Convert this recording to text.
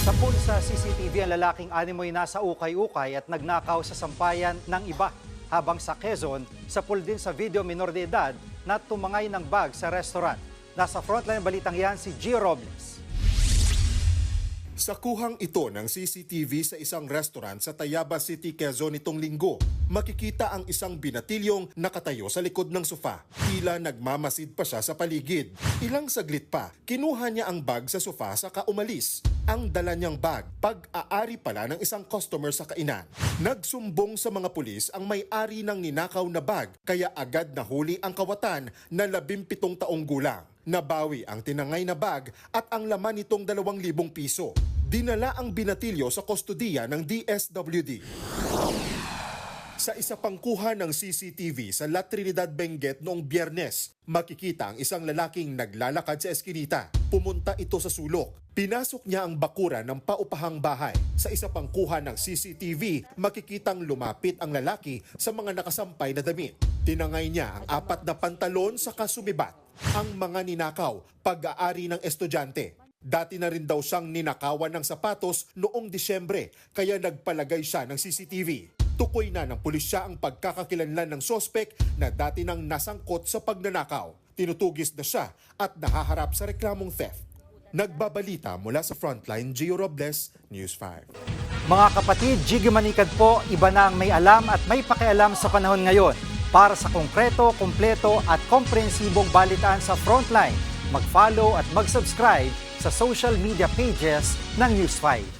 Napul sa CCTV ang lalaking animoy nasa ukay-ukay at nagnakaw sa sampayan ng iba. Habang sa Quezon, sapul din sa video minor de edad na tumangay ng bag sa restaurant. Nasa frontline balitang yan si Gio Robles. Sa kuhang ito ng CCTV sa isang restaurant sa Tayabas City, Quezon itong linggo, makikita ang isang binatilyong nakatayo sa likod ng sofa. Tila nagmamasid pa siya sa paligid. Ilang saglit pa, kinuha niya ang bag sa sofa saka umalis. Ang dala niyang bag, pag-aari pala ng isang customer sa kainan. Nagsumbong sa mga pulis ang may-ari ng ninakaw na bag, kaya agad nahuli ang kawatan na 17 taong gulang. Nabawi ang tinangay na bag at ang laman nitong 2,000 piso. Dinala ang binatilyo sa kustodiya ng DSWD. Sa isa pang kuha ng CCTV sa La Trinidad, Benguet noong Biyernes, makikita ang isang lalaking naglalakad sa eskinita. Pumunta ito sa sulok. Pinasok niya ang bakuran ng paupahang bahay. Sa isa pang kuha ng CCTV, makikitang lumapit ang lalaki sa mga nakasampay na damit. Tinangay niya ang 4 na pantalon sa kasumibat. Ang mga ninakaw, pag-aari ng estudyante. Dati na rin daw siyang ninakawan ng sapatos noong Disyembre, kaya nagpalagay siya ng CCTV. Tukoy na ng pulisya ang pagkakakilanlan ng sospek na dati nang nasangkot sa pagnanakaw. Tinutugis na siya at nahaharap sa reklamong theft. Nagbabalita mula sa Frontline, Gio Robles, News 5. Mga kapatid, Jiggy Manikad po, iba na ang may alam at may pakialam sa panahon ngayon. Para sa konkreto, kumpleto at komprehensibong balitaan sa Frontline, mag-follow at mag-subscribe sa social media pages ng News 5.